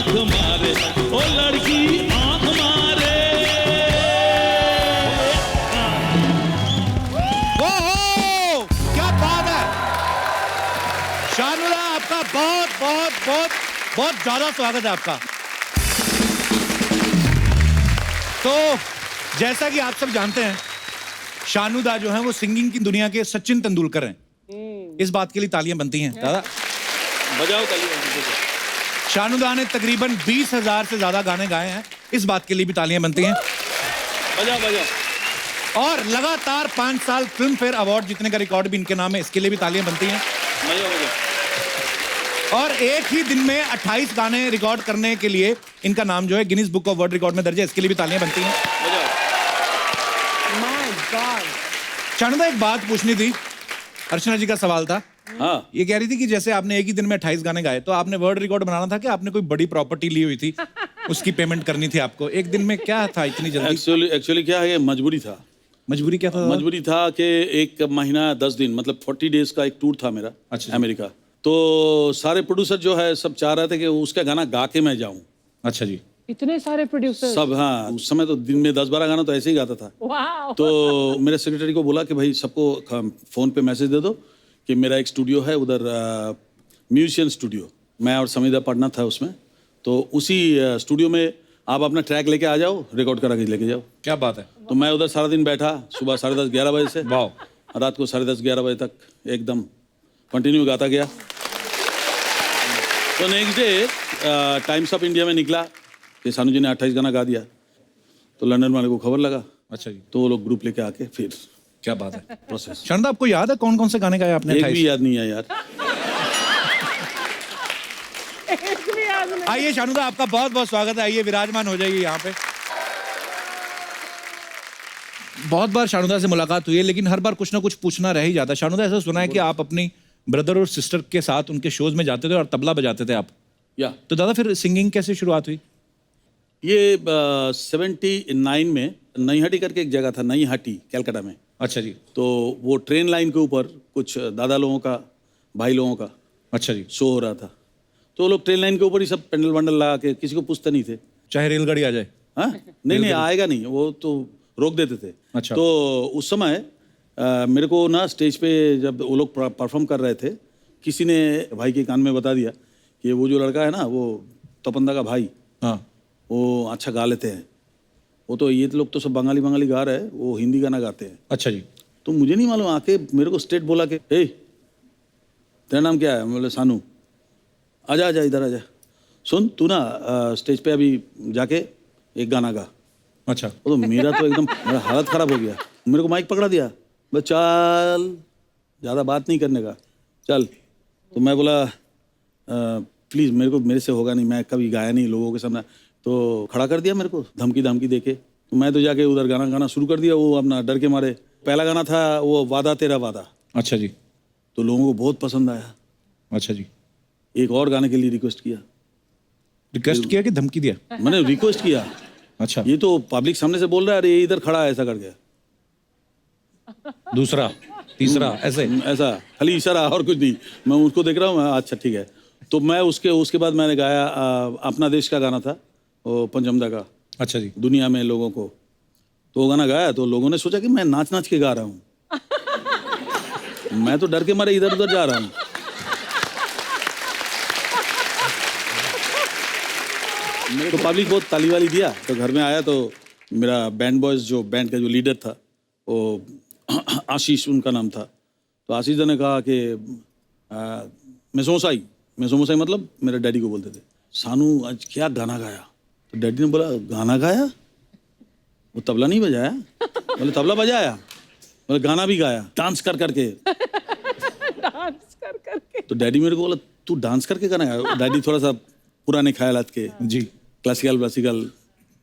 आंख मारे, ओ लड़की आंख मारे। ओहो, क्या बात है शानुदा, आपका बहुत बहुत बहुत बहुत ज्यादा स्वागत है आपका। तो जैसा कि आप सब जानते हैं, शानुदा जो है वो सिंगिंग की दुनिया के सचिन तेंदुलकर हैं। इस बात के लिए तालियां बनती हैं दादा, बजाओ तालियां। शानुदा ने तकरीबन 20,000 से ज्यादा गाने गाए हैं, इस बात के लिए भी तालियां बनती हैं। बजाओ बजाओ। और लगातार 5 साल फिल्म फेयर अवार्ड जीतने का रिकॉर्ड भी इनके नाम है, इसके लिए भी तालियां बनती हैं। बजाओ बजाओ। और एक ही दिन में 28 गाने रिकॉर्ड करने के लिए इनका नाम जो है Guinness book of world record में दर्ज है, इसके लिए भी तालियां बनती हैं। बजाओ। शानुदा, एक बात पूछनी थी, अर्चना जी का सवाल था। हाँ, ये कह रही थी कि जैसे आपने एक ही दिन में 28 गाने गाए, तो आपने वर्ल्ड रिकॉर्ड बनाना था कि आपने कोई बड़ी प्रॉपर्टी ली हुई थी, उसकी पेमेंट करनी थी आपको? एक दिन में क्या था इतनी जल्दी? एक्चुअली क्या है, ये मजबूरी था। मजबूरी क्या था? मजबूरी था कि 1 महीना 10 दिन मतलब 40 डेज का एक टूर था मेरा। अच्छा। अमेरिका। तो सारे प्रोड्यूसर जो है सब चाह रहे थे कि उसका गाना गा के मैं जाऊं। अच्छा जी। इतने सारे प्रोड्यूसर सब, हाँ, उस समय तो दिन में 10-12 गाना तो ऐसे ही गाता था। वाह। तो मेरे सेक्रेटरी को बोला कि भाई सबको फोन पे मैसेज दे दो कि मेरा एक स्टूडियो है उधर, म्यूजिशियन स्टूडियो, मैं और समीदा पढ़ना था उसमें। तो उसी स्टूडियो में आप अपना ट्रैक लेके आ जाओ, रिकॉर्ड करा के लेके जाओ। क्या बात है। तो मैं उधर सारा दिन बैठा, सुबह 10:30-11 बजे से वाह। रात को 10:30-11 बजे तक एकदम कंटिन्यू गाता गया। तो next day times of India में निकला कि सानू जी ने 28 गाना गा दिया। तो लंदन वाले को खबर लगा। अच्छा जी। तो वो लोग ग्रुप लेके आके फिर क्या बात है। प्रोसेस। शानुदा, आपको याद है कौन कौन से गाने गाए आपने? एक भी याद नहीं है यार। आइए शानुदा, आपका बहुत बहुत स्वागत है, आइए विराजमान हो जाइए यहाँ पे। बहुत बार शानुदा से मुलाकात हुई है, लेकिन हर बार कुछ ना कुछ पूछना रह ही जाता है। शानुदा, ऐसा सुना है कि आप अपनी ब्रदर और सिस्टर के साथ उनके शोज में जाते थे और तबला बजाते थे आप। या तो दादा, फिर सिंगिंग कैसे शुरुआत हुई? ये 79 में नईहाटी करके एक जगह था, नईहाटी कलकत्ता में। अच्छा जी। तो वो ट्रेन लाइन के ऊपर कुछ दादा लोगों का, भाई लोगों का अच्छा जी। शो हो रहा था। तो वो लोग ट्रेन लाइन के ऊपर ही सब पेंडल वंडल लगा के, किसी को पूछते नहीं थे। चाहे रेलगाड़ी आ जाए। हाँ, नहीं आएगा नहीं, वो तो रोक देते थे। अच्छा। तो उस समय मेरे को ना स्टेज पे जब वो लोग परफॉर्म कर रहे थे, किसी ने भाई के कान में बता दिया कि वो जो लड़का है ना, वो तपंदा का भाई, हाँ, वो अच्छा गा लेते हैं। वो तो ये लोग तो सब बंगाली बंगाली गा रहे हैं, वो हिंदी गाना गाते हैं। अच्छा जी। तो मुझे नहीं मालूम, आके मेरे को स्ट्रेट बोला कि हे, तेरा नाम क्या है? मैं बोले सानू। आजा आजा इधर आजा, सुन तू ना स्टेज पे अभी जाके एक गाना गा। अच्छा। वो तो मेरा हालत खराब हो गया। मेरे को माइक पकड़ा दिया, बस चल, ज़्यादा बात नहीं करने का, चल। तो मैं बोला प्लीज़, मेरे से होगा नहीं, मैं कभी गाया नहीं लोगों के सामने। तो खड़ा कर दिया मेरे को धमकी धमकी दे के। तो मैं तो जाके उधर गाना गाना शुरू कर दिया, वो अपना डर के मारे। पहला गाना था वो वादा तेरा वादा। अच्छा जी। तो लोगों को बहुत पसंद आया। अच्छा जी। एक और गाने के लिए रिक्वेस्ट किया। रिक्वेस्ट किया कि धमकी दिया? मैंने रिक्वेस्ट किया। अच्छा। ये तो पब्लिक सामने से बोल रहा है, अरे ये इधर खड़ा है, ऐसा कर गया। दूसरा, तीसरा, ऐसा खाली इशारा और कुछ नहीं। मैं उसको देख रहा हूँ, अच्छा ठीक है। तो मैं उसके बाद मैंने गाया अपना देश का गाना था, वो पंचमदा का। अच्छा जी। दुनिया में लोगों को, तो वो गाना गाया। तो लोगों ने सोचा कि मैं नाच नाच के गा रहा हूँ। मैं तो डर के मारे इधर उधर जा रहा हूँ। तो पब्लिक बहुत ताली वाली दिया। तो घर में आया तो मेरा बैंड बॉयज, जो बैंड का जो लीडर था, वो आशीष उनका नाम था। तो आशीष ने कहा कि मेसोमोसाई मतलब मेरे डैडी को बोलते थे, सानू आज क्या गाना गाया? तो डैडी ने बोला गाना गाया? वो तबला नहीं बजाया? बोले तबला बजाया। बोले गाना भी गाया, डांस कर करके। डांस कर करके। तो डैडी मेरे को बोला तू डांस करके गाना गाया? डैडी थोड़ा सा पुराने ख्यालात के जी, क्लासिकल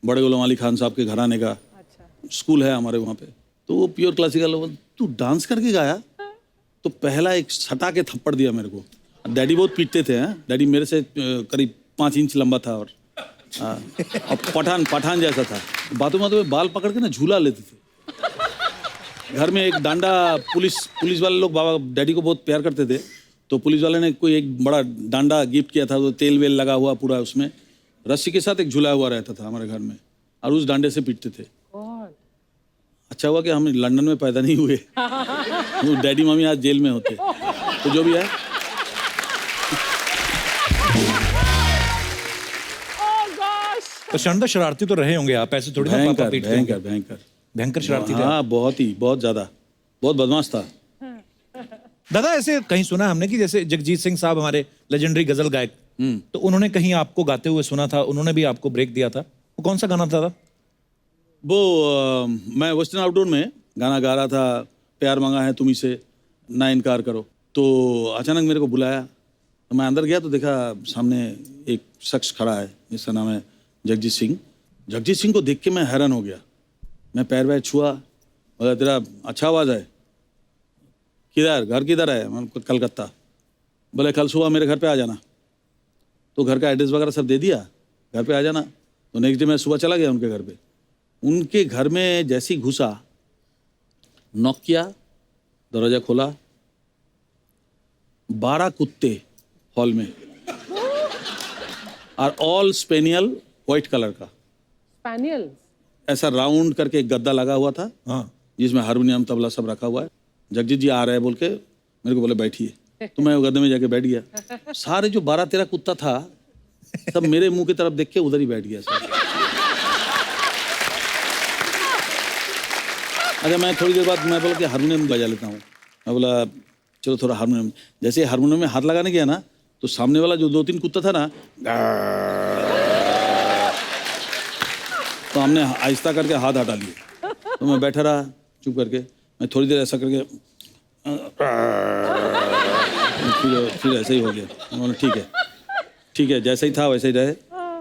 बड़े गुलाम अली खान साहब के घराने का स्कूल है हमारे वहाँ पे। तो वो प्योर क्लासिकल। तू डांस करके गाया? तो पहला एक सटा के थप्पड़ दिया मेरे को। डैडी बहुत पीटते थे। हैं, डैडी मेरे से करीब 5 इंच लंबा था और पठान जैसा था। बातों में बाल पकड़ के ना झूला लेते थे। घर में एक डांडा, पुलिस वाले लोग बाबा डैडी को बहुत प्यार करते थे। तो पुलिस वाले ने कोई एक बड़ा डांडा गिफ्ट किया था, तो तेल वेल लगा हुआ पूरा उसमें, रस्सी के साथ एक झूला हुआ रहता था हमारे घर में, और उस डंडे से पीटते थे। God. अच्छा हुआ कि हम लंदन में पैदा नहीं हुए, वो डैडी मम्मी आज जेल में होते। तो जो भी है, Oh gosh. तो शानदार शरारती तो रहे होंगे आप, ऐसे थोड़ी ना पापा भयंकर पीटते होंगे। भयंकर भयंकर भयंकर शरारती थे। हाँ, बहुत ही, बहुत ज्यादा, बहुत बदमाश था। दादा ऐसे कहीं सुना हमने कि जैसे जगजीत सिंह साहब हमारे लेजेंडरी गजल गायक, तो उन्होंने कहीं आपको गाते हुए सुना था, उन्होंने भी आपको ब्रेक दिया था। वो कौन सा गाना था दादा? वो मैं वेस्टर्न आउटडोर में गाना गा रहा था, प्यार मांगा है तुम्ही से ना इनकार करो। तो अचानक मेरे को बुलाया, तो मैं अंदर गया तो देखा सामने एक शख्स खड़ा है, जिसका नाम है जगजीत सिंह। जगजीत सिंह को देख के मैं हैरान हो गया। मैं पैर वैर छुआ, बोला तेरा अच्छा आवाज़ है, किधर घर किधर है? मैं कलकत्ता। बोले कल सुबह मेरे घर पे आ जाना। तो घर का एड्रेस वगैरह सब दे दिया, घर पे आ जाना। तो नेक्स्ट डे मैं सुबह चला गया उनके घर पे। उनके घर में जैसे ही घुसा, नॉक किया, दरवाजा खोला, 12 कुत्ते हॉल में, और ऑल स्पेनियल व्हाइट कलर का, Spaniels. ऐसा राउंड करके एक गद्दा लगा हुआ था, हाँ, जिसमें हारमोनियम तबला सब रखा हुआ है। जगजीत जी आ रहे हैं बोल के मेरे को बोले बैठिए। तो मैं वो गद्दे में जाके बैठ गया। सारे जो 12-13 कुत्ता था सब मेरे मुंह की तरफ देख के उधर ही बैठ गया सब। अच्छा, मैं थोड़ी देर बाद मैं बोला कि हारमोनियम बजा लेता हूँ। मैं बोला चलो थोड़ा हारमोनियम। जैसे हारमोनियम में हाथ लगाने गया ना, तो सामने वाला जो 2-3 कुत्ता था ना, तो हमने आहिस्ता करके हाथ हटा लिए। तो मैं बैठा रहा चुप करके। मैं थोड़ी देर ऐसा करके फिर ऐसे ही हो गया। उन्होंने ठीक है जैसा ही था वैसे ही रहे।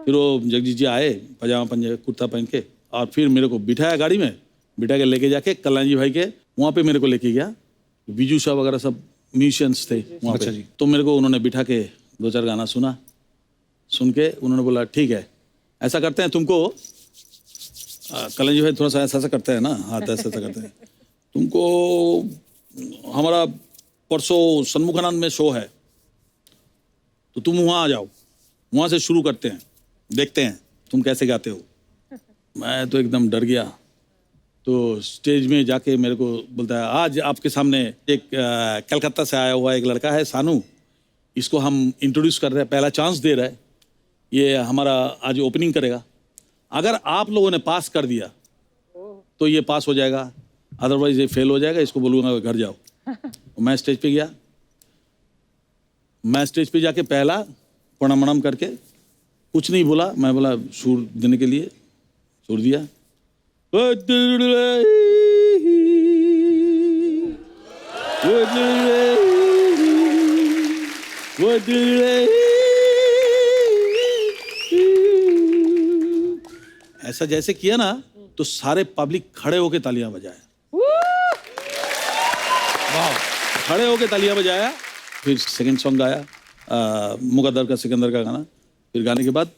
फिर वो जगजीत जी आए पजामा पंजाबी कुर्ता पहन के, और फिर मेरे को बिठाया गाड़ी में, बिठा के लेके जाके कल्याण जी भाई के वहाँ पे मेरे को लेके गया। बीजू शाह वगैरह सब म्यूजिशियन्स थे वहाँ अच्छा पे। जी। तो मेरे को उन्होंने बिठा के 2-4 गाना सुना। सुन के उन्होंने बोला ठीक है ऐसा करते हैं, तुमको कल्याण जी भाई थोड़ा सा ऐसा करते हैं ना, हाथ ऐसा करते हैं, तुमको हमारा परसों सन्मुखानंद में शो है, तो तुम वहाँ आ जाओ, वहाँ से शुरू करते हैं, देखते हैं तुम कैसे गाते हो। मैं तो एकदम डर गया। तो स्टेज में जाके मेरे को बोलता है आज आपके सामने एक कलकत्ता से आया हुआ एक लड़का है सानू, इसको हम इंट्रोड्यूस कर रहे हैं, पहला चांस दे रहे हैं, ये हमारा आज ओपनिंग करेगा। अगर आप लोगों ने पास कर दिया तो ये पास हो जाएगा, अदरवाइज ये फेल हो जाएगा, इसको बोलूँगा घर जाओ। मैं स्टेज पे गया। मैं स्टेज पे जाके पहला प्रणाम वणाम करके कुछ नहीं बोला। मैं बोला सुर देने के लिए सुर दिया। ऐसा जैसे किया ना, तो सारे पब्लिक खड़े होके तालियां बजाया। खड़े होके तालियां बजाया। फिर सेकंड सॉन्ग गाया, मुकद्दर का सिकंदर का गाना। फिर गाने के बाद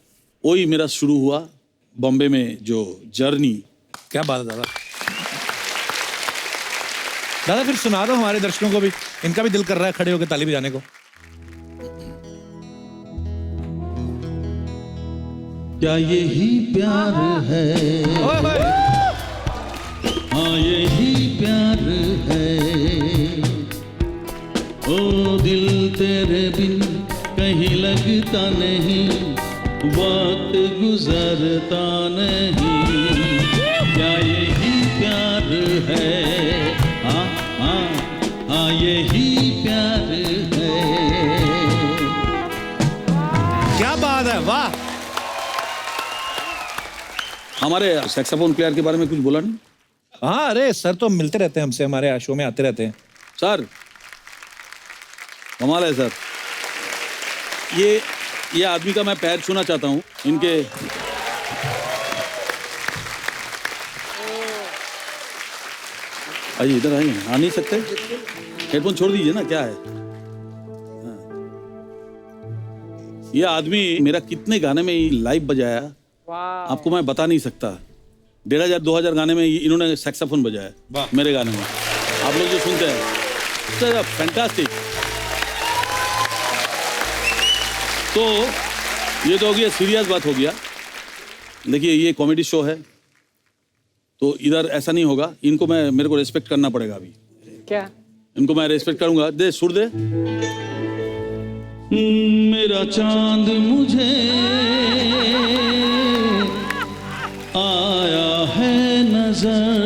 वही मेरा शुरू हुआ बॉम्बे में जो जर्नी। क्या बात है दादा। दादा फिर सुना दो हमारे दर्शकों को भी, इनका भी दिल कर रहा है खड़े होकर ताली बजाने को। क्या यही प्यार है? ओए होए। हाँ यही प्यार है। ओ दिल तेरे बिन कहीं लगता नहीं, वक्त गुजरता नहीं। क्या यही प्यार है? हाँ हाँ हाँ यही प्यार है। क्या बात है, वाह। हमारे सैक्सोफोन प्लेयर के बारे में कुछ बोला नहीं हाँ, अरे सर तो मिलते रहते हैं हमसे, हमारे शो में आते रहते हैं। सर? कमाल है सर। ये आदमी का मैं पैर छूना चाहता हूँ इनके। आइए इधर आइए। आ नहीं सकते? हेडफोन छोड़ दीजिए ना, क्या है। हाँ। ये आदमी मेरा कितने गाने में लाइव बजाया, Wow. आपको मैं बता नहीं सकता। 1500-2000 गाने में इन्होंने सैक्सोफोन बजाया मेरे गाने में। आप लोग जो सुनते हैं फैंटास्टिक। तो ये तो हो गया, सीरियस बात हो गया। देखिए ये कॉमेडी शो है, तो इधर ऐसा नहीं होगा। इनको मेरे को रेस्पेक्ट करना पड़ेगा अभी। क्या? इनको मैं रेस्पेक्ट करूंगा। दे सुर दे। मेरा चांद मुझे आया है नजर,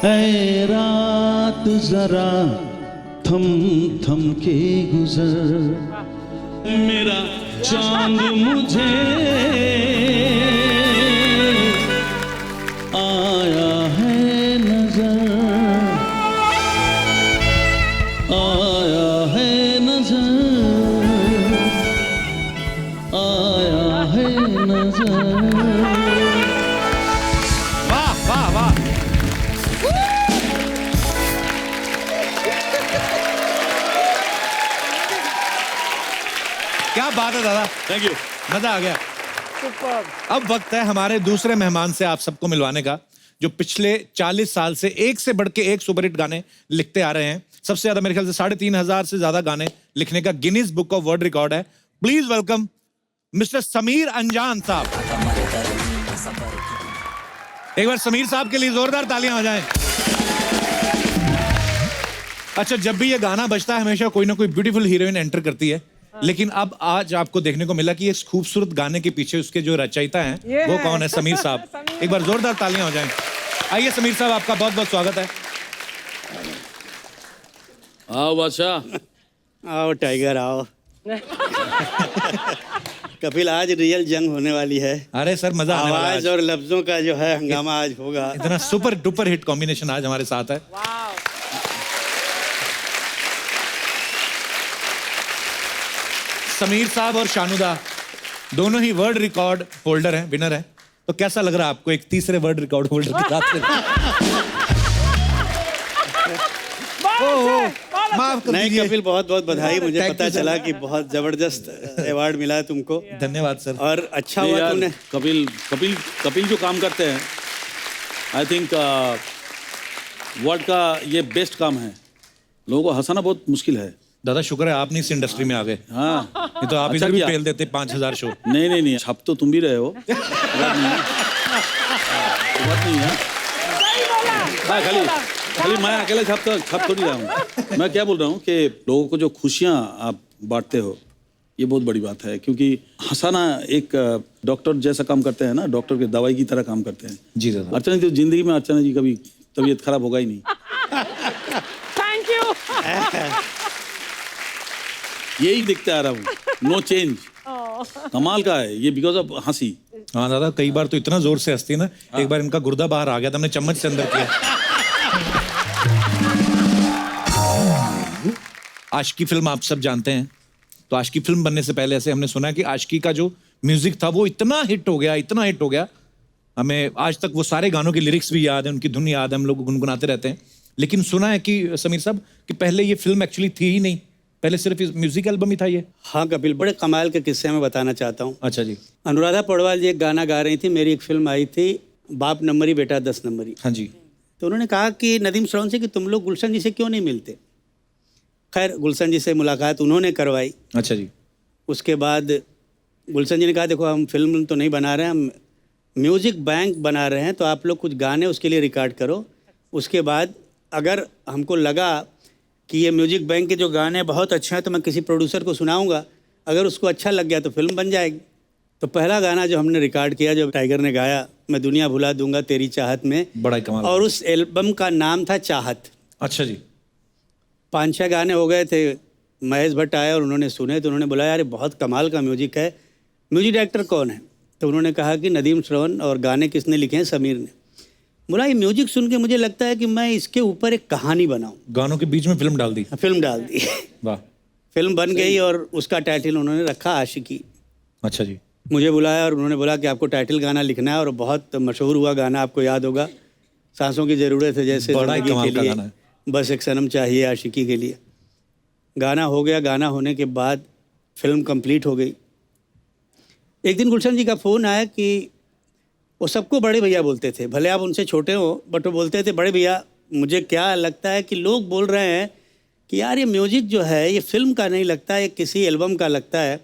ऐ रात जरा थम थम के गुजर, मेरा चांद मुझे आया है नजर, आया है नजर, आया है नजर। वाह वाह वाह। क्या बात है दादा, थैंक यू। मजा आ गया। Superb. अब वक्त है हमारे दूसरे मेहमान से आप सबको मिलवाने का, जो पिछले 40 साल से एक से बढ़ के एक सुपरहिट गाने लिखते आ रहे हैं। सबसे ज्यादा मेरे ख्याल से 3,500 से ज्यादा गाने लिखने का Guinness book of world record है। प्लीज वेलकम मिस्टर समीर अंजान साहब। एक बार समीर साहब के लिए जोरदार तालियां हो जाएं। अच्छा, जब भी ये गाना बजता है हमेशा कोई ना कोई ब्यूटीफुल हीरोइन एंटर करती है, लेकिन अब आज आपको देखने को मिला कि इस खूबसूरत गाने के पीछे उसके जो रचयिता हैं वो कौन है? समीर साहब। एक बार जोरदार तालियां हो जाएं। आइए समीर साहब, आपका बहुत बहुत स्वागत है। आओ बादशाह। आओ टाइगर आओ। कपिल, आज रियल जंग होने वाली है। अरे सर, मजा आने वाला है आवाज आज। और लफ्जों का जो है हंगामा आज होगा। इतना सुपर डुपर हिट कॉम्बिनेशन आज हमारे साथ है। Wow. समीर साहब और शानुदा दोनों ही वर्ल्ड रिकॉर्ड होल्डर हैं, विनर हैं। तो कैसा लग रहा है आपको एक तीसरे वर्ल्ड रिकॉर्ड होल्डर के साथ में? माफ कर नहीं दीजिए। कपिल, बहुत बहुत बधाई। मुझे पता चला कि बहुत जबरदस्त अवार्ड मिला है तुमको, धन्यवाद सर। और अच्छा हुआ यार, तुमने। कपिल कपिल कपिल जो काम करते हैं, आई थिंक वर्ल्ड का ये बेस्ट काम है। लोगों को हंसाना बहुत मुश्किल है। दादा शुक्र है आप नहीं इस इंडस्ट्री में आ गए, हाँ, नहीं तो आप अच्छा इधर भी किया। फेल देते 5,000 शो। नहीं, छप तो तुम भी रहे हो। बात नहीं है। बात नहीं है। हाँ, खाली मैं अकेले छप थोड़ी रहा हूँ। मैं क्या बोल रहा हूँ कि लोगों को जो खुशियाँ आप बांटते हो, ये बहुत बड़ी बात है। क्योंकि हंसाना एक डॉक्टर जैसा काम करते हैं ना, डॉक्टर के दवाई की तरह काम करते हैं। जी दादा। अर्चना जी, तो जिंदगी में अर्चना जी कभी तबीयत खराब होगा ही नहीं। Thank you. यही देखते आ रहा हूँ, नो चेंज। कमाल का है ये, बिकॉज ऑफ हंसी। हाँ दादा, कई बार तो इतना जोर से हंसती है ना, एक बार इनका गुर्दा बाहर आ गया था, हमने चम्मच से अंदर किया। आशिकी फिल्म आप सब जानते हैं, तो आशिकी फिल्म बनने से पहले ऐसे हमने सुना कि आशिकी का जो म्यूजिक था वो इतना हिट हो गया, हमें आज तक वो सारे गानों के लिरिक्स भी याद है, उनकी धुन याद है, हम लोग गुनगुनाते रहते हैं। लेकिन सुना है कि समीर साहब कि पहले ये फिल्म एक्चुअली थी ही नहीं, पहले सिर्फ म्यूजिक एल्बम ही था ये। हाँ कपिल, बड़े कमाल के किस्से मैं बताना चाहता हूँ। अच्छा जी। अनुराधा पौडवाल जी एक गाना गा रही थी, मेरी एक फिल्म आई थी बाप नंबरी बेटा 10 नंबरी। हाँ जी। तो उन्होंने कहा कि नदीम श्रवण से कि तुम लोग गुलशन जी से क्यों नहीं मिलते। खैर गुलशन जी से मुलाकात उन्होंने करवाई। अच्छा जी। उसके बाद गुलशन जी ने कहा देखो हम फिल्म तो नहीं बना रहे हैं, हम म्यूज़िक बैंक बना रहे हैं, तो आप लोग कुछ गाने उसके लिए रिकॉर्ड करो। उसके बाद अगर हमको लगा कि ये म्यूज़िक बैंक के जो गाने बहुत अच्छे हैं तो मैं किसी प्रोड्यूसर को सुनाऊंगा, अगर उसको अच्छा लग गया तो फिल्म बन जाएगी। तो पहला गाना जो हमने रिकॉर्ड किया, जो टाइगर ने गाया, मैं दुनिया भुला दूंगा तेरी चाहत में, बड़ा ही कमाल। और उस एल्बम का नाम था चाहत। अच्छा जी। 5-6 गाने हो गए थे। महेश भट्ट आए और उन्होंने सुने, तो उन्होंने बोला यार ये बहुत कमाल का म्यूजिक है, म्यूजिक डायरेक्टर कौन है? तो उन्होंने कहा कि नदीम श्रवण, और गाने किसने लिखे हैं? समीर ने। बोला ये म्यूजिक सुन के मुझे लगता है कि मैं इसके ऊपर एक कहानी बनाऊं। गानों के बीच में फिल्म डाल दी। फिल्म डाल दी। वाह। फिल्म बन गई और उसका टाइटल उन्होंने रखा आशिकी। अच्छा जी। मुझे बुलाया और उन्होंने बोला कि आपको टाइटल गाना लिखना है, और बहुत मशहूर हुआ गाना, आपको याद होगा, सांसों की ज़रूरत है जैसे बड़ा ही ज़िंदगी कमाल के का लिए, गाना है। बस एक सनम चाहिए आशिकी के लिए। गाना हो गया। गाना होने के बाद फिल्म कंप्लीट हो गई। एक दिन गुलशन जी का फ़ोन आया कि वो सबको बड़े भैया बोलते थे, भले आप उनसे छोटे हो, बट वो बोलते थे बड़े भैया, मुझे क्या लगता है कि लोग बोल रहे हैं कि यार ये म्यूजिक जो है ये फिल्म का नहीं लगता, ये किसी एल्बम का लगता है,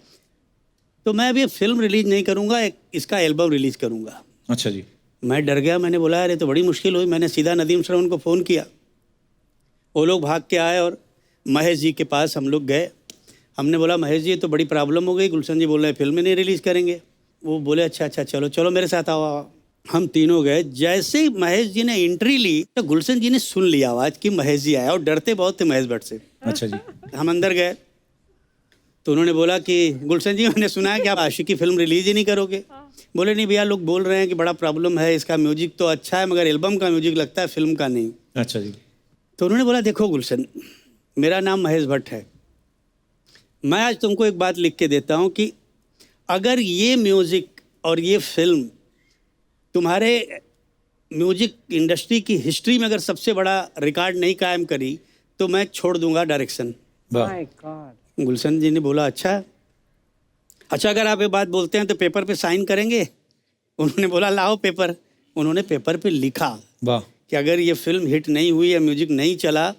तो मैं अभी फिल्म रिलीज नहीं करूँगा, इसका एल्बम रिलीज करूँगा। अच्छा जी। मैं डर गया, मैंने बोला यार ये तो बड़ी मुश्किल हुई। मैंने सीधा नदीम श्रवण को फ़ोन किया, वो लोग भाग के आए और महेश जी के पास हम लोग गए। हमने बोला महेश जी ये तो बड़ी प्रॉब्लम हो गई, गुलशन जी बोल रहे हैं फिल्म नहीं रिलीज़ करेंगे। वो बोले अच्छा चलो चलो मेरे साथ आओ। हम तीनों गए। जैसे ही महेश जी ने एंट्री ली तो गुलशन जी ने सुन लिया आवाज़ कि महेश जी आया, और डरते बहुत थे महेश भट्ट से। अच्छा जी। हम अंदर गए तो उन्होंने बोला कि गुलशन जी मैंने सुना है कि आप आशिकी फिल्म रिलीज ही नहीं करोगे। बोले नहीं भैया, लोग बोल रहे हैं कि बड़ा प्रॉब्लम है, इसका म्यूजिक तो अच्छा है मगर एल्बम का म्यूजिक लगता है, फिल्म का नहीं। अच्छा जी। तो उन्होंने बोला देखो गुलशन, मेरा नाम महेश भट्ट है, मैं आज तुमको एक बात लिख के देता हूँ कि अगर ये म्यूज़िक और ये फिल्म तुम्हारे म्यूजिक इंडस्ट्री की हिस्ट्री में अगर सबसे बड़ा रिकॉर्ड नहीं कायम करी तो मैं छोड़ दूंगा डायरेक्शन। वाह। My God. गुलशन जी ने बोला अच्छा अगर आप ये बात बोलते हैं तो पेपर पे साइन करेंगे। उन्होंने बोला लाओ पेपर। उन्होंने पेपर पे लिखा वाह। कि अगर ये फिल्म हिट नहीं हुई या म्यूजिक नहीं चला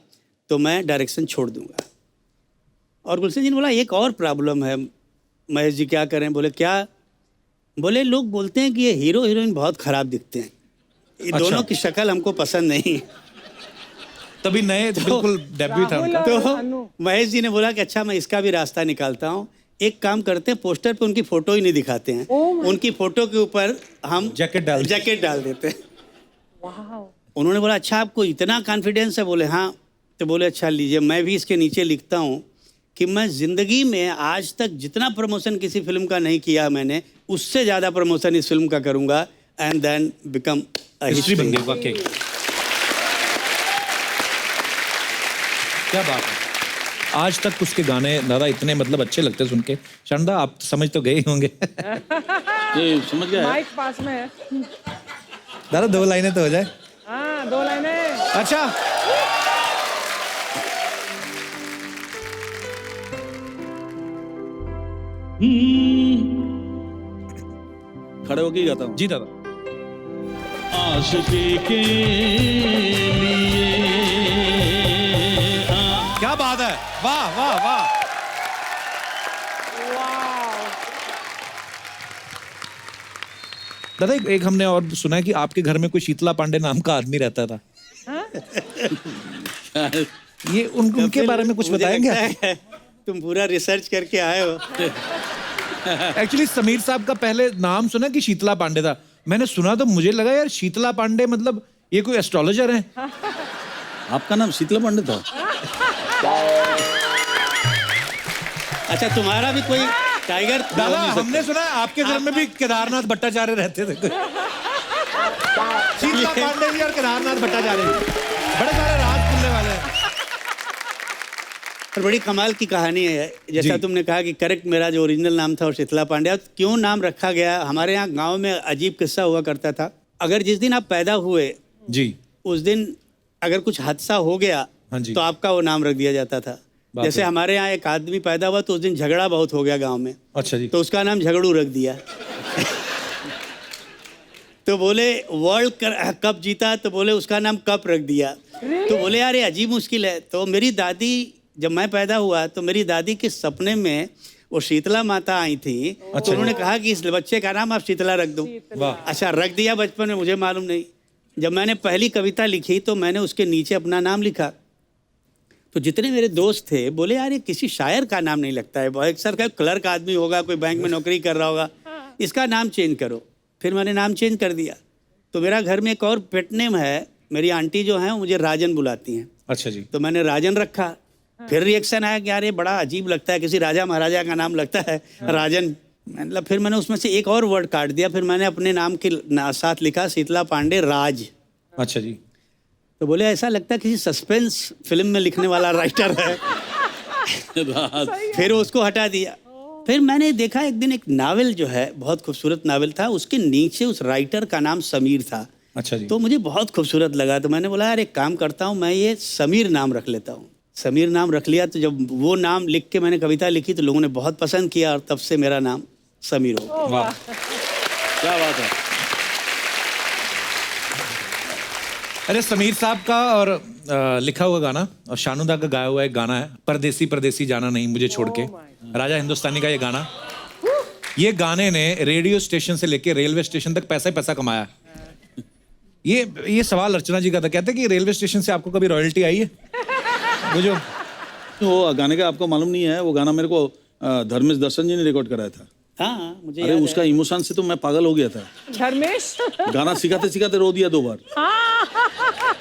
तो मैं डायरेक्शन छोड़ दूंगा। और गुलशन जी ने बोला एक और प्रॉब्लम है महेश जी, क्या करें? बोले क्या? बोले लोग बोलते हैं कि ये हीरो हीरोइन बहुत खराब दिखते हैं, ये अच्छा। दोनों की शक्ल हमको पसंद नहीं। तभी नए बिल्कुल डेब्यू था उनका। तो महेश जी ने बोला कि अच्छा मैं इसका भी रास्ता निकालता हूँ, एक काम करते हैं पोस्टर पे उनकी फोटो ही नहीं दिखाते हैं, उनकी फोटो के ऊपर हम जैकेट डाल देते हैं। वाओ। उन्होंने बोला अच्छा आपको इतना कॉन्फिडेंस है? बोले हाँ। तो बोले अच्छा लीजिए, मैं भी इसके नीचे लिखता हूँ कि मैं ज़िंदगी में आज तक जितना प्रमोशन किसी फिल्म का नहीं किया मैंने, उससे ज़्यादा प्रमोशन इस फिल्म का करूँगा and then become a history बन हिस्ट्री। गई वाकई। क्या बात है। आज तक उसके गाने दादा इतने मतलब अच्छे लगते सुन के। शानदा आप समझ तो गए ही होंगे। ये समझ गया है? माइक पास में है। दादा 2 लाइनें तो हो जाए। हाँ 2 लाइनें। अच्छा। खड़े होके ही गाता हूँ। जी दादा। आशिकी के लिए क्या बात है, वाह वाह वाह। वाओ। दादा एक हमने और सुना है कि आपके घर में कोई शीतला पांडे नाम का आदमी रहता था। ये उनके बारे में कुछ मुझे बताएंगे? लगता है तुम पूरा रिसर्च करके आए हो। एक्चुअली समीर साहब का पहले नाम सुना कि शीतला पांडे था। मैंने सुना तो मुझे लगा यार शीतला पांडे मतलब ये कोई एस्ट्रोलॉजर है। आपका नाम शीतला पांडे था? अच्छा तुम्हारा भी कोई टाइगर? दादा हमने सुना है आपके घर में भी केदारनाथ भट्टाचार्य रहते थे। शीतला पांडे जी और केदारनाथ भट्टाचार्य बड़े सारे राज खुलने वाले हैं। और बड़ी कमाल की कहानी है, जैसा जी। तुमने कहा कि करेक्ट मेरा जो ओरिजिनल नाम था वो शीतला पांडे। अब क्यों नाम रखा गया, हमारे यहाँ गांव में अजीब किस्सा हुआ करता था। अगर जिस दिन आप पैदा हुए जी। उस दिन अगर कुछ हादसा हो गया हाँ जी। तो आपका वो नाम रख दिया जाता था। बाप जैसे रे। हमारे यहाँ एक आदमी पैदा हुआ तो उस दिन झगड़ा बहुत हो गया गांव में, अच्छा जी। तो उसका नाम झगड़ू रख दिया। तो बोले वर्ल्ड कप जीता तो बोले उसका नाम कप रख दिया। तो बोले यार ये अजीब मुश्किल है। तो मेरी दादी, जब मैं पैदा हुआ तो मेरी दादी के सपने में वो शीतला माता आई थी। तो उन्होंने कहा कि इस बच्चे का नाम आप शीतला रख दो। वाह। अच्छा रख दिया बचपन में, मुझे मालूम नहीं। जब मैंने पहली कविता लिखी तो मैंने उसके नीचे अपना नाम लिखा। तो जितने मेरे दोस्त थे बोले यार ये किसी शायर का नाम नहीं लगता है, बहुत सर का क्लर्क आदमी होगा, कोई बैंक में नौकरी कर रहा होगा, इसका नाम चेंज करो। फिर मैंने नाम चेंज कर दिया। तो मेरा घर में एक और पेट नेम है, मेरी आंटी जो हैं वो मुझे राजन बुलाती हैं, अच्छा जी। तो मैंने राजन रखा। फिर रिएक्शन आया कि यार ये बड़ा अजीब लगता है, किसी राजा महाराजा का नाम लगता है राजन। मतलब फिर मैंने उसमें से एक और वर्ड काट दिया। फिर मैंने अपने नाम के साथ लिखा शीतला पांडे राज। अच्छा जी। तो बोले ऐसा लगता है किसी सस्पेंस फिल्म में लिखने वाला राइटर है। फिर उसको हटा दिया। फिर मैंने देखा एक दिन एक नावल जो है बहुत खूबसूरत नावल था, उसके नीचे उस राइटर का नाम समीर था। अच्छा जी। तो मुझे बहुत खूबसूरत लगा। तो मैंने बोला यार एक काम करता हूँ, मैं ये समीर नाम रख लेता हूँ। समीर नाम रख लिया। तो जब वो नाम लिख के मैंने कविता लिखी तो लोगों ने बहुत पसंद किया और तब से मेरा नाम समीर हो गया। वाह। क्या बात है। अरे समीर साहब का और लिखा हुआ गाना और शानुदा का गाया हुआ एक गाना है, परदेसी परदेसी जाना नहीं मुझे छोड़ के, राजा हिंदुस्तानी का ये गाना। ये गाने ने रेडियो स्टेशन से लेके रेलवे स्टेशन तक पैसा ही पैसा कमाया। ये सवाल अर्चना जी का था, कहते कि रेलवे स्टेशन से आपको कभी रॉयल्टी आई है? वो जो वो गाने का आपको मालूम नहीं है, वो गाना मेरे को धर्मेश दर्शन जी ने रिकॉर्ड कराया था। हाँ मुझे अरे उसका इमोशन से तो मैं पागल हो गया था। धर्मेश गाना सिखाते सिखाते रो दिया 2 बार।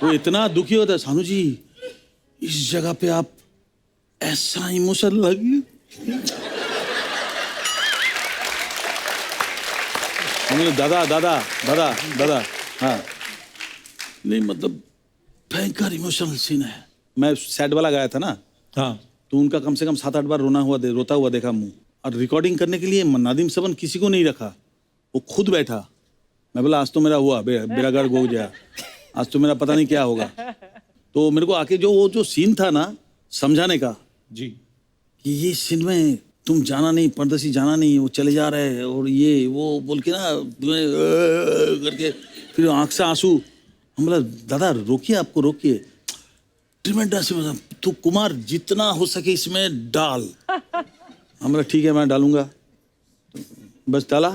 वो इतना दुखी होता है, सानू जी इस जगह पे आप ऐसा इमोशन लगी। दादा दादा दादा दादा हाँ नहीं मतलब भयंकर इमोशनल सीन है। मैं सैड वाला गाया था ना, हाँ तो उनका कम से कम 7-8 बार रोता हुआ देखा मुंह। और रिकॉर्डिंग करने के लिए नादिम सबन किसी को नहीं रखा, वो खुद बैठा। मैं बोला आज तो मेरा हुआ बेड़ा गर्क हो गया, आज तो मेरा पता नहीं क्या होगा। तो मेरे को आके वो जो सीन था ना समझाने का जी, कि ये सीन में तुम जाना नहीं, परदेसी जाना नहीं, वो चले जा रहे हैं और ये वो बोल के ना करके फिर आंख से आंसू। हम बोला दादा रोकिए, आपको रोकिए, ट्रिमेंडस तू कुमार जितना हो सके इसमें डाल। हम बोला ठीक है मैं डालूंगा, बस डाला।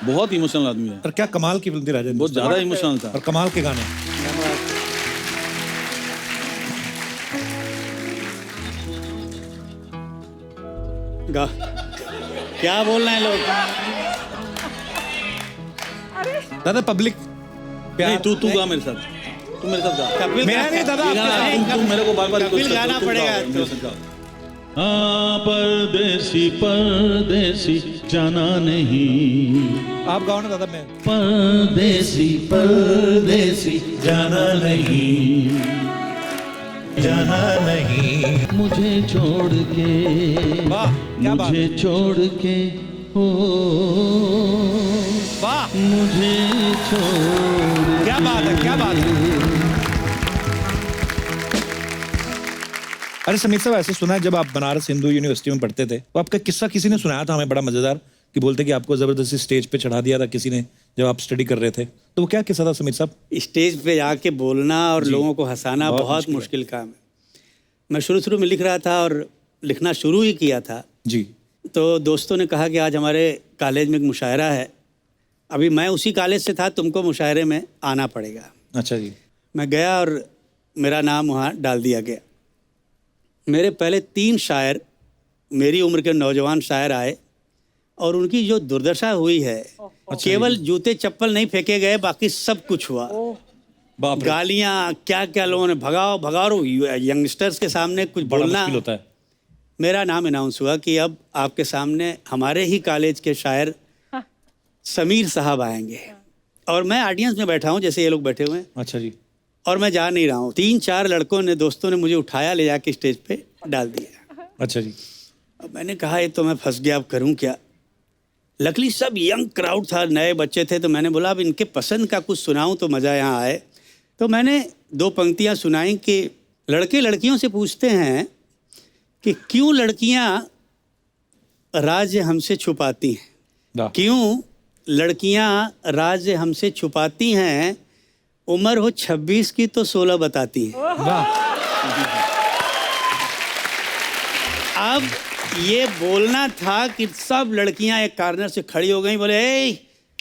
बहुत इमोशनल आदमी है, पर क्या कमाल की फिल्म थी राजा, बहुत ज्यादा इमोशनल था और कमाल के गाने। क्या बोल रहे हैं लोग? दादा पब्लिक नहीं, तू गा मेरे साथ, तू मेरे साथ गा। कपिल मैं नहीं दादा, तुम मेरे को बार बार कपिल गाना पड़ेगा तो। हाँ परदेसी परदेसी जाना नहीं, आप गाओ ना दादा। मैं परदेसी परदेसी जाना नहीं, जाना नहीं मुझे छोड़ के, वाह क्या बात, मुझे छोड़ के हो, वाह मुझे छोड़, क्या बात है, क्या बात है। अरे समीर साहब, ऐसे सुना है जब आप बनारस हिंदू यूनिवर्सिटी में पढ़ते थे तो आपका किस्सा किसी ने सुनाया था हमें, बड़ा मजेदार, कि बोलते कि आपको जबरदस्ती स्टेज पे चढ़ा दिया था किसी ने जब आप स्टडी कर रहे थे। तो वो क्या किस्सा था समीर साहब? स्टेज पे जाके बोलना और लोगों को हंसाना बहुत मुश्किल काम है। मैं शुरू में लिख रहा था और लिखना शुरू ही किया था जी, तो दोस्तों ने कहा कि आज हमारे कॉलेज में एक मुशायरा है, अभी मैं उसी कॉलेज से था, तुमको मुशायरे में आना पड़ेगा। अच्छा जी। मैं गया और मेरा नाम वहाँ डाल दिया गया। मेरे पहले 3 शायर मेरी उम्र के नौजवान शायर आए और उनकी जो दुर्दशा हुई है, केवल जूते चप्पल नहीं फेंके गए, बाकी सब कुछ हुआ। बाप रे, गालियाँ क्या क्या लोगों ने भगाओ भगाओ, यंगस्टर्स के सामने कुछ बड़ा बोलना। मुश्किल होता है। मेरा नाम अनाउंस हुआ कि अब आपके सामने हमारे ही कॉलेज के शायर समीर साहब आएंगे और मैं ऑडियंस में बैठा हूँ जैसे ये लोग बैठे हुए हैं, अच्छा जी। और मैं जा नहीं रहा हूँ। 3-4 लड़कों ने, दोस्तों ने मुझे उठाया, ले जाके स्टेज पे डाल दिया। अच्छा जी। अब मैंने कहा ये तो मैं फंस गया, अब करूँ क्या। लकली सब यंग क्राउड था, नए बच्चे थे, तो मैंने बोला अब इनके पसंद का कुछ सुनाऊँ तो मज़ा यहाँ आए। तो मैंने 2 पंक्तियाँ सुनाई कि लड़के लड़कियों से पूछते हैं कि क्यों लड़कियाँ राज हमसे छुपाती हैं, वाह, क्यों लड़कियां राज हमसे छुपाती हैं, उम्र हो 26 की तो 16 बताती हैं। वाह, अब ये बोलना था कि सब लड़कियां एक कॉर्नर से खड़ी हो गई, बोले ए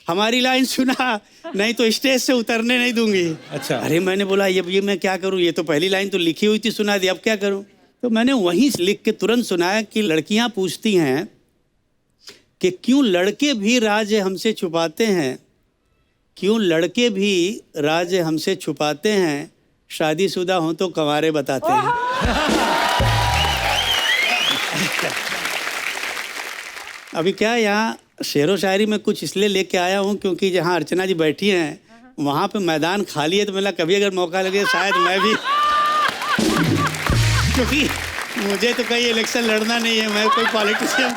हमारी लाइन सुना, नहीं तो स्टेज से उतरने नहीं दूंगी। अच्छा। अरे मैंने बोला ये मैं क्या करूं, ये तो पहली लाइन तो लिखी हुई थी, सुना दी, अब क्या करूं। तो मैंने वहीं लिख के तुरंत सुनाया कि लड़कियां पूछती हैं कि क्यों लड़के भी राज हमसे छुपाते हैं, क्यों लड़के भी राज हमसे छुपाते हैं, शादीशुदा हों तो कंवारे बताते हैं। अभी क्या यहाँ शेरो शायरी में कुछ इसलिए लेके आया हूँ क्योंकि जहाँ अर्चना जी बैठी हैं वहाँ पे मैदान खाली है, तो मेरा कभी अगर मौका लगे शायद मैं भी, क्योंकि मुझे तो कहीं इलेक्शन लड़ना नहीं है, मैं कोई पॉलिटिशियन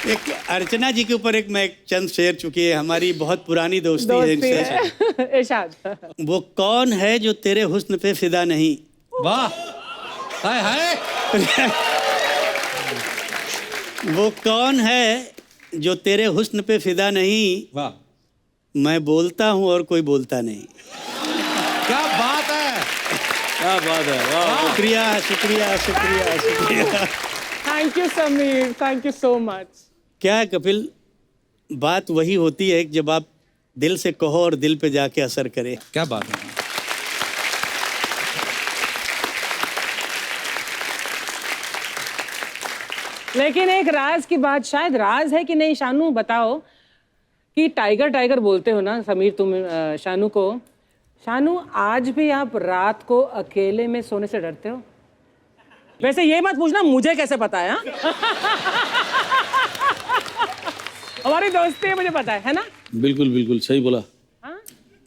एक अर्चना जी के ऊपर मैं एक चंद शेर, चुकी है हमारी बहुत पुरानी दोस्ती है। इरशाद। वो कौन है जो तेरे हुस्न पे फिदा नहीं। वाह, हाय हाय। वो कौन है जो तेरे हुस्न पे फिदा नहीं, वाह, मैं बोलता हूँ और कोई बोलता नहीं। क्या बात है। क्या बात है, वाह। शुक्रिया शुक्रिया शुक्रिया शुक्रिया। Thank you Sameer, thank you so much. क्या है कपिल, बात वही होती है कि जब आप दिल से कहो और दिल पे जाके असर करे। क्या बात है। लेकिन एक राज की बात, शायद राज है कि नहीं, शानू बताओ, कि टाइगर टाइगर बोलते हो ना समीर तुम शानू को। शानू, आज भी आप रात को अकेले में सोने से डरते हो? वैसे ये मत पूछना मुझे कैसे पता है, हाँ? हमारी दोस्ती है, मुझे पता है ना? बिल्कुल बिल्कुल सही बोला हाँ?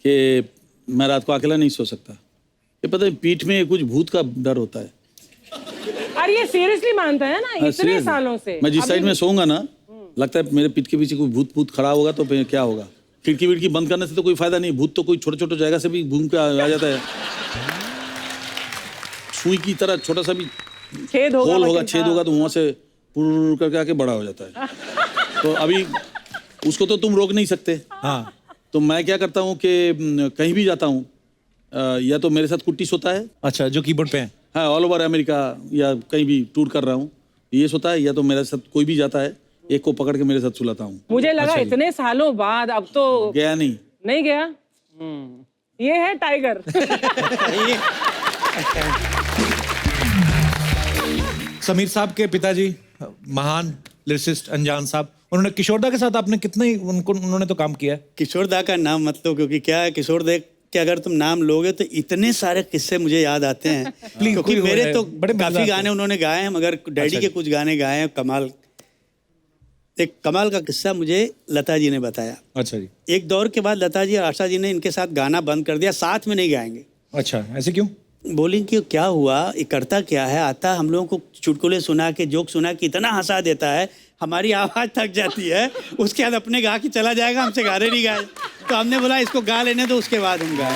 कि मैं रात को अकेला नहीं सो सकता। ये पता है, पीठ में कुछ भूत का डर होता है। अरे ये सीरियसली मानता है ना, हाँ, इतने serious। सालों से। मैं जिस अभी- साइड में सोऊंगा ना, लगता है मेरे पीठ के पीछे कोई भूत भूत खड़ा होगा, तो फिर क्या होगा। खिड़की विड़की बंद करने से तो कोई फायदा नहीं, भूत तो कोई छोटे छोटे जगह से भी घूम के आ जाता है। सुई की तरह छोटा सा भी छेद होगा, होल होगा, बच्चे, छेद हाँ। होगा, तो वहां से पुर करके आके बड़ा हो जाता है। तो अभी उसको तो तुम रोक नहीं सकते। हाँ। तो मैं क्या करता हूँ कि कहीं भी जाता हूँ, या तो मेरे साथ कुट्टी सोता है, अच्छा, जो कीबोर्ड पे है। हाँ, ऑल ओवर अमेरिका या कहीं भी टूर कर रहा हूँ, ये सोता है, या तो मेरे साथ कोई भी जाता है, एक को पकड़ के मेरे साथ सुलाता हूँ। मुझे लगा अच्छा जी। इतने सालों बाद अब तो गया नहीं। नहीं गया। ये है टाइगर। समीर साहब के पिताजी महान लिरिसिस्ट अनजान साहब, उन्होंने किशोरदा के साथ आपने कितने उन्होंने तो काम किया है। किशोरदा का नाम मत लो, क्योंकि क्या है, किशोरदा के अगर तुम नाम लोगे तो इतने सारे किस्से मुझे याद आते हैं। क्योंकि कोई मेरे है, तो बड़े काफी मजेदार गाने उन्होंने गाए हैं, मगर डैडी अच्छा के जी। कुछ गाने गाए हैं कमाल। एक कमाल का किस्सा मुझे लता जी ने बताया। अच्छा जी। एक दौर के बाद लता जी और आशा जी ने इनके साथ गाना बंद कर दिया, साथ में नहीं गाएंगे। अच्छा, ऐसे क्यों? बोली कि क्या हुआ, ये करता क्या है, आता हम लोगों को चुटकुले सुना के, जोक सुना के इतना हंसा देता है, हमारी आवाज़ थक जाती है, उसके बाद अपने गा के चला जाएगा, हमसे गाने नहीं गाए। तो हमने बोला इसको गा लेने दो, उसके बाद हम गाए।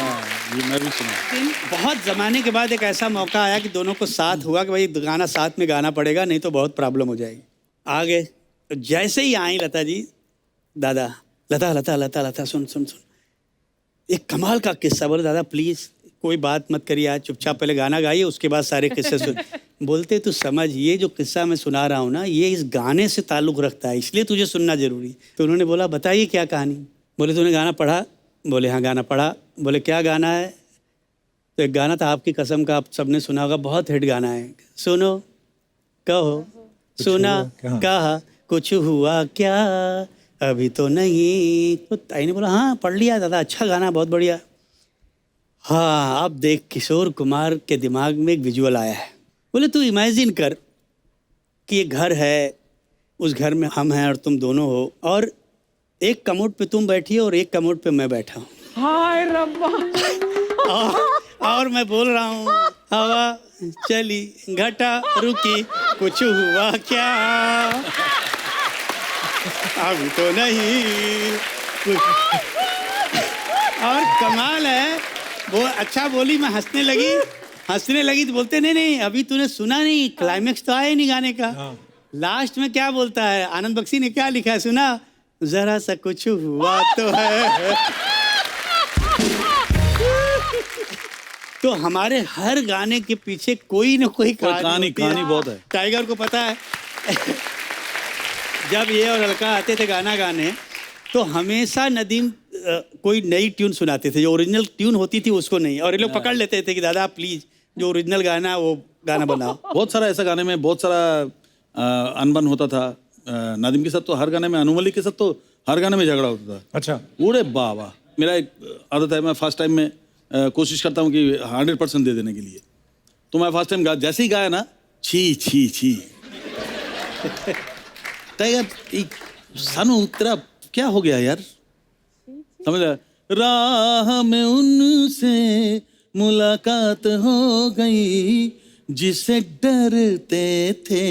ये मैं भी सुना। लेकिन बहुत ज़माने के बाद एक ऐसा मौका आया कि दोनों को साथ हुआ कि भाई गाना साथ में गाना पड़ेगा, नहीं तो बहुत प्रॉब्लम हो जाएगी। आगे तो जैसे ही आई लता जी, दादा लता लता लता लता सुन सुन सुन, एक कमाल का किस्सा। बोले दादा प्लीज़ कोई बात मत करिए, आज चुपचाप पहले गाना गाइए, उसके बाद सारे किस्से सुन। बोलते तू समझ, ये जो किस्सा मैं सुना रहा हूँ ना, ये इस गाने से ताल्लुक़ रखता है, इसलिए तुझे सुनना जरूरी। तो उन्होंने बोला बताइए क्या कहानी। बोले तूने गाना पढ़ा? बोले हाँ गाना पढ़ा। बोले क्या गाना है? तो एक गाना था आपकी कसम का, आप सबने सुना होगा, बहुत हिट गाना है। सुनो कहो सुना क्या? कहा कुछ हुआ क्या, अभी तो नहीं। तो ताई ने बोला हाँ पढ़ लिया दादा, अच्छा गाना, बहुत बढ़िया। हाँ अब देख, किशोर कुमार के दिमाग में एक विजुअल आया है। बोले तू इमेजिन कर कि ये घर है, उस घर में हम हैं और तुम दोनों हो, और एक कमोड पे तुम बैठी हो और एक कमोड पे मैं बैठा हूँ, हाय रब्बा। और मैं बोल रहा हूँ हवा चली घटा रुकी, कुछ हुआ क्या, अभी तो नहीं कुछ। और कमाल है वो, अच्छा बोली, मैं हंसने लगी तो बोलते नहीं नहीं अभी तूने सुना नहीं, क्लाइमेक्स तो आया ही नहीं गाने का। लास्ट में क्या बोलता है, आनंद बख्शी ने क्या लिखा है सुना, जरा सा कुछ हुआ तो है। तो हमारे हर गाने के पीछे कोई ना कोई कहानी होती है। कहानी बहुत है। टाइगर को पता है जब ये और अलका आते थे गाना गाने, तो हमेशा नदीम कोई नई ट्यून सुनाते थे, जो ओरिजिनल ट्यून होती थी उसको नहीं, और ये लोग पकड़ लेते थे कि दादा प्लीज जो ओरिजिनल गाना है वो गाना बनाओ। बहुत सारा ऐसा गाने में बहुत सारा अनबन होता था। नादिम के साथ तो हर गाने में, अनु मलिक के साथ तो हर गाने में झगड़ा होता था। अच्छा। अरे बाबा, मेरा एक आदत है, मैं फर्स्ट टाइम में कोशिश करता हूँ कि 100% दे देने के लिए। तो मैं फर्स्ट टाइम जैसे ही गाया ना, छी छी छी टाइगर सानू तेरा क्या हो गया यार, समझ रहा? राह में उनसे मुलाकात हो गई, जिसे डरते थे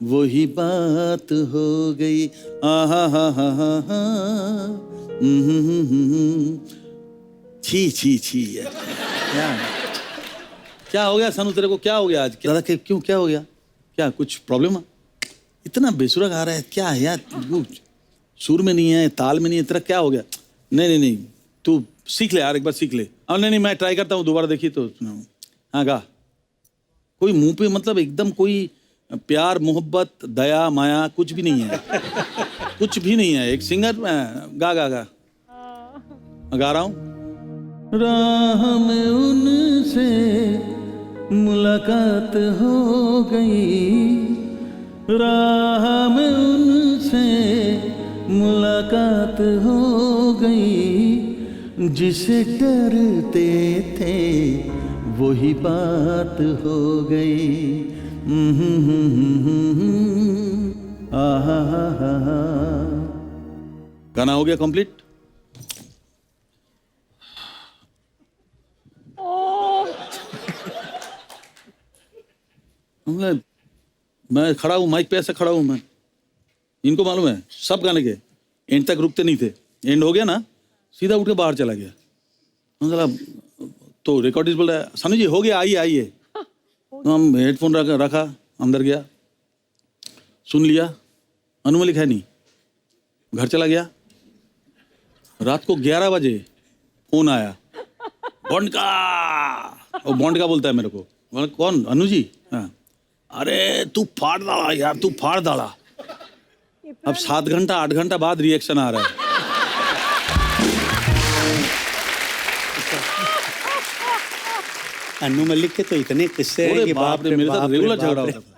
वही बात हो गई। आहा हा हा हा हा, छी छी छी यार, क्या हो गया सानू तेरे को, क्या हो गया आज? दादा क्यों, क्या हो गया, क्या कुछ प्रॉब्लम है? इतना बेसुरा गा रहा है, क्या है यार, सुर में नहीं है, ताल में नहीं है, तेरा क्या हो गया? नहीं नहीं नहीं, तू सीख ले यार, एक बार सीख ले। नहीं नहीं, मैं ट्राई करता हूँ, दोबारा देखिए तो सुनाऊँ। हाँ गा। कोई मुंह पे मतलब एकदम कोई प्यार मोहब्बत दया माया कुछ भी नहीं है, कुछ भी नहीं है। एक सिंगर गा गा गा, मैं गा रहा हूँ। राह में उनसे मुलाकात हो गई, राह में उनसे मुलाकात हो गई, जिसे डरते थे वही बात हो गई। गाना हो गया कंप्लीट। मैं खड़ा हूँ माइक पे, ऐसे खड़ा हूँ मैं, इनको मालूम है सब गाने के एंड तक रुकते नहीं थे। एंड हो गया ना, सीधा उठ के बाहर चला गया। मतलब तो रिकॉर्डिस्ट बोल रहा है सानू जी हो गया, आइए आइए। तो हम हेडफोन रखा, अंदर गया, सुन लिया, अनुमा लिखा है नहीं, घर चला गया। रात को 11 बजे फोन आया, बॉन्ड का, वो बॉन्ड का बोलता है मेरे को। बोला कौन? अनु जी। हाँ, अरे तू फाड़ डाला यार, तू फाड़ डाला। अब 7 घंटा 8 घंटा बाद रिएक्शन आ रहा है। अन्नू मलिक के तो इतने किस्से हैं कि बाप रे, मेरे साथ रेगुलर झगड़ा रे। होता था।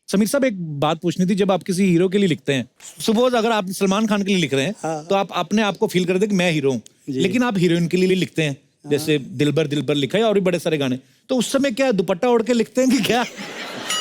समीर साहब एक बात पूछनी थी, जब आप किसी हीरो के लिए लिखते हैं, सपोज अगर आप सलमान खान के लिए लिख रहे हैं तो आप अपने आप को फील करते हैं कि मैं हीरो हूँ, लेकिन आप हीरोइन के लिए लिखते हैं, जैसे दिलबर दिलबर लिखा है और भी बड़े सारे गाने, तो उस समय क्या दुपट्टा ओढ़ के लिखते हैं कि क्या?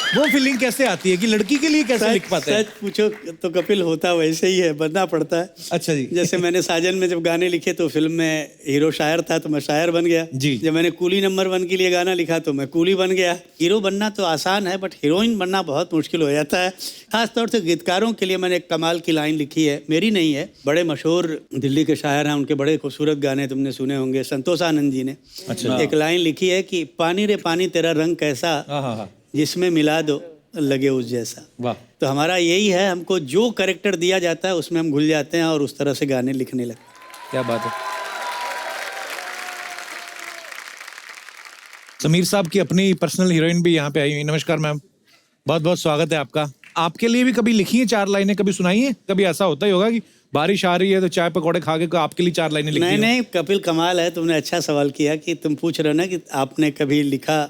वो फीलिंग कैसे आती है कि लड़की के लिए कैसे लिख पाते हैं? सच पूछो तो कपिल होता वैसे ही है, बनना पड़ता है। अच्छा जी। जैसे मैंने साजन में जब गाने लिखे तो फिल्म में हीरो शायर था तो मैं शायर बन गया जी। जब मैंने कूली नंबर 1 के लिए गाना लिखा तो मैं कूली बन गया। हीरो बनना तो आसान है बट हीरोइन बनना बहुत मुश्किल हो जाता है। खासतौर से गीतकारों के लिए मैंने एक कमाल की लाइन लिखी है, मेरी नहीं है, बड़े मशहूर दिल्ली के शायर हैं, उनके बड़े खूबसूरत गाने तुमने सुने होंगे, संतोष आनंद जी ने। अच्छा। एक लाइन लिखी है कि पानी रे पानी तेरा रंग कैसा, हाँ। जिसमें मिला दो लगे उस जैसा। वाह। तो हमारा यही है, हमको जो कैरेक्टर दिया जाता है उसमें हम घुल जाते हैं और उस तरह से गाने लिखने लगते हैं। क्या बात है। समीर साहब की अपनी पर्सनल हीरोइन भी यहाँ पे आई हुई। नमस्कार मैम, बहुत बहुत स्वागत है आपका। आपके लिए भी कभी लिखी है 4 लाइनें, कभी सुनाई है? कभी ऐसा होता ही होगा कि बारिश आ रही है तो चाय पकौड़े खा के आपके लिए 4 लाइनें लिखी? नहीं कपिल, कमाल है, तुमने अच्छा सवाल किया कि तुम पूछ रहे हो ना कि आपने कभी लिखा।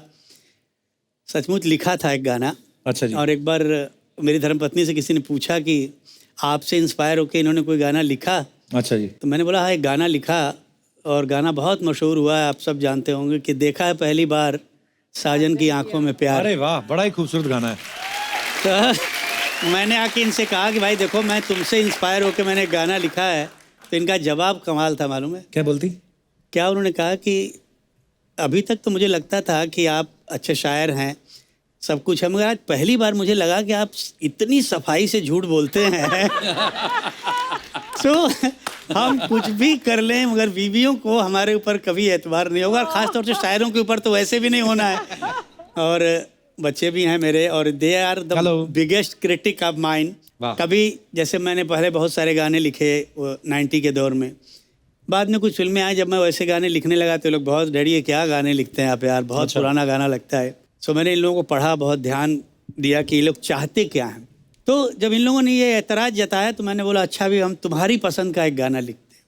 सचमुच लिखा था एक गाना। अच्छा जी। और एक बार मेरी धर्मपत्नी से किसी ने पूछा कि आपसे इंस्पायर होकर इन्होंने कोई गाना लिखा? अच्छा जी। तो मैंने बोला हाँ एक गाना लिखा और गाना बहुत मशहूर हुआ है, आप सब जानते होंगे कि देखा है पहली बार साजन की आंखों में प्यार। अरे वाह, बड़ा ही खूबसूरत गाना है। तो मैंने आके इनसे कहा कि भाई देखो मैं तुमसे इंस्पायर होकर मैंने एक गाना लिखा है, तो इनका जवाब कमाल था, मालूम है क्या बोलती? क्या उन्होंने कहा कि अभी तक तो मुझे लगता था कि आप अच्छे शायर हैं, सब कुछ है, मगर आज पहली बार मुझे लगा कि आप इतनी सफाई से झूठ बोलते हैं। तो हम कुछ भी कर लें मगर बीवियों को हमारे ऊपर कभी एतबार नहीं होगा, खासतौर से शायरों के ऊपर तो वैसे भी नहीं होना है। और बच्चे भी हैं मेरे और they are the biggest critic of mine. कभी जैसे मैंने पहले बहुत सारे गाने लिखे 90 के दौर में, बाद में कुछ फिल्में आई, जब मैं वैसे गाने लिखने लगा तो लोग बहुत डरिए क्या गाने लिखते हैं आप यार, बहुत पुराना गाना लगता है। सो मैंने इन लोगों को पढ़ा, बहुत ध्यान दिया कि ये लोग चाहते क्या हैं। तो जब इन लोगों ने ये एतराज़ जताया तो मैंने बोला अच्छा भी हम तुम्हारी पसंद का एक गाना लिखते हैं।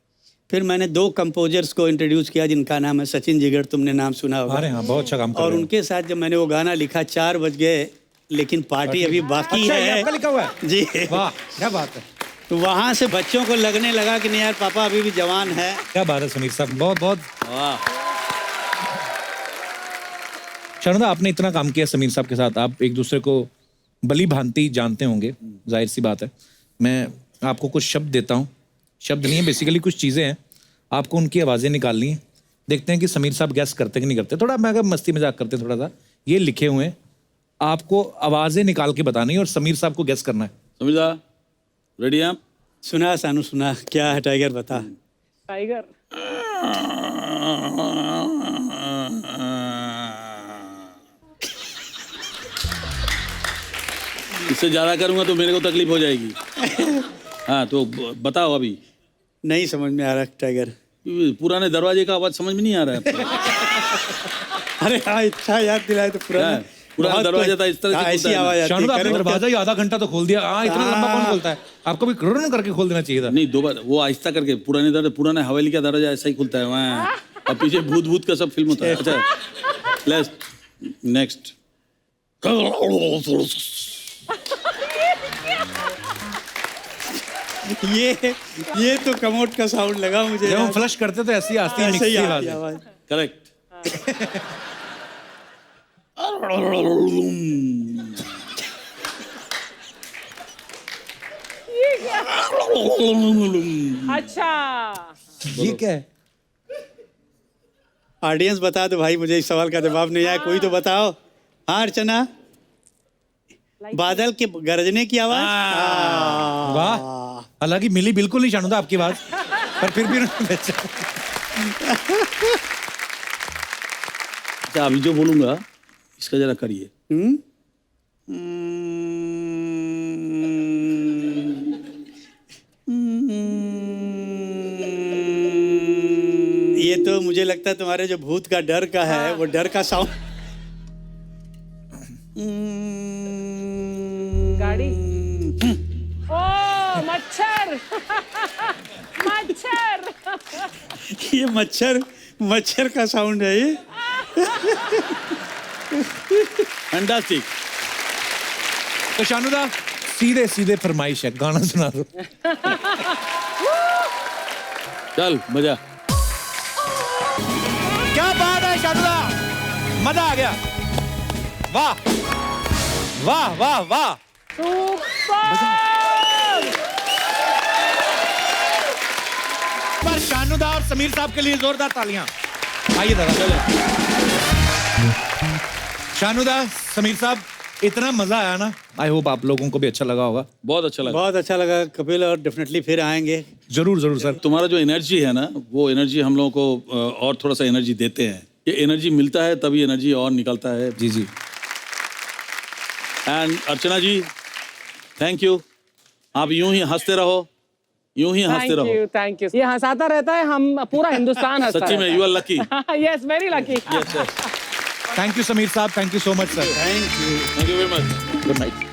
फिर मैंने 2 कंपोजर्स को इंट्रोड्यूस किया जिनका नाम है सचिन जिगर, तुमने नाम सुना होगा। अरे हाँ, बहुत अच्छा काम कर और रहे हैं। उनके साथ जब मैंने वो गाना लिखा 4 बज गए लेकिन पार्टी अभी बाकी अच्छा, ये है। आपका लिखा हुआ है? जी। वाह, क्या बात है। तो वहाँ से बच्चों को लगने लगा कि नहीं यार पापा अभी भी जवान है। क्या बात है समीर साहब, बहुत बहुत शानदार। आपने इतना काम किया समीर साहब के साथ, आप एक दूसरे को भली भांति जानते होंगे, जाहिर सी बात है। मैं आपको कुछ शब्द देता हूँ, शब्द नहीं है बेसिकली कुछ चीज़ें हैं, आपको उनकी आवाज़ें निकालनी है। देखते हैं कि समीर साहब गैस करते कि नहीं करते। थोड़ा मैं अगर मस्ती मजाक करते थोड़ा सा, ये लिखे हुए हैं, आपको आवाज़ें निकाल के बतानी है और समीर साहब को गैस करना है। समीर साहब रेडी हैं आप? सुना सानू सुना, क्या है टाइगर बता। टाइगर इससे ज़्यादा करूँगा तो मेरे को तकलीफ हो जाएगी। हाँ तो बताओ अभी। नहीं समझ में आ रहा टाइगर। पुराने दरवाजे का आवाज समझ में नहीं आ रहा है आपको? अरे हाँ, इतना याद दिलाए तो क्या है? पुराना दरवाजा था इस तरह से ऐसी खुलता है। आवाज आती शानू दा, है। आपने दरवाजा ही आधा घंटा तो खोल दिया। हाँ, इतना लंबा कौन खोलता है? आपको भी क्रोन करके खोल देना चाहिए था। नहीं, दो बार वो आहिस्ता करके पुराने दरवाजे, पुराने हवेली का दरवाजा ऐसा ही खुलता है वहाँ, और पीछे भूत भूत का सब फिल्म होता है। अच्छा, लेट्स नेक्स्ट। ये तो कमोड का साउंड लगा मुझे। जब हम फ्लश करते तो ऐसी आती है, ऐसे ही मिक्सी आती आवाज। आवाज। करेक्ट। अच्छा, ये क्या है? ऑडियंस बता दो भाई, मुझे इस सवाल का जवाब नहीं आया, कोई तो बताओ। हाँ अर्चना, बादल के गरजने की आवाज। वाह, हालांकि मिली बिल्कुल नहीं शानू दा आपकी आवाज, पर फिर भी उन्होंने बेचा। अच्छा, अभी जो बोलूंगा इसका जरा करिए। ये तो मुझे लगता है तुम्हारे जो भूत का डर का है, वो डर का साउंड। गाड़ी। ओ मच्छर। मच्छर। ये मच्छर का साउंड है ये। फैंटास्टिक। तो शानू दा, सीधे सीधे फरमाइश है, गाना सुना दो। चल बजा। क्या बात है शानू दा, मजा आ गया। वाह वाह वाह वाह। पर शानू दा और समीर साहब के लिए जोरदार तालियां। आइए दादा। शानू दा, समीर साहब, इतना मजा आया ना। आई होप आप लोगों को भी अच्छा लगा होगा। बहुत अच्छा लगा। बहुत अच्छा लगा कपिल, और डेफिनेटली फिर आएंगे। जरूर जरूर सर। तुम्हारा जो एनर्जी है ना, वो एनर्जी हम लोगों को और थोड़ा सा एनर्जी देते हैं। ये एनर्जी मिलता है तभी एनर्जी और निकलता है। जी जी। And Archana ji, thank you. आप यूं ही हंसते रहो, यूं ही हंसते रहो। Thank you. ये हंसाता रहता है, हम पूरा हिंदुस्तान हंसता सच्ची में you are lucky. Yes, very lucky. Thank you Sameer साहब, thank you so much sir. Thank you. Thank you very much. Good night.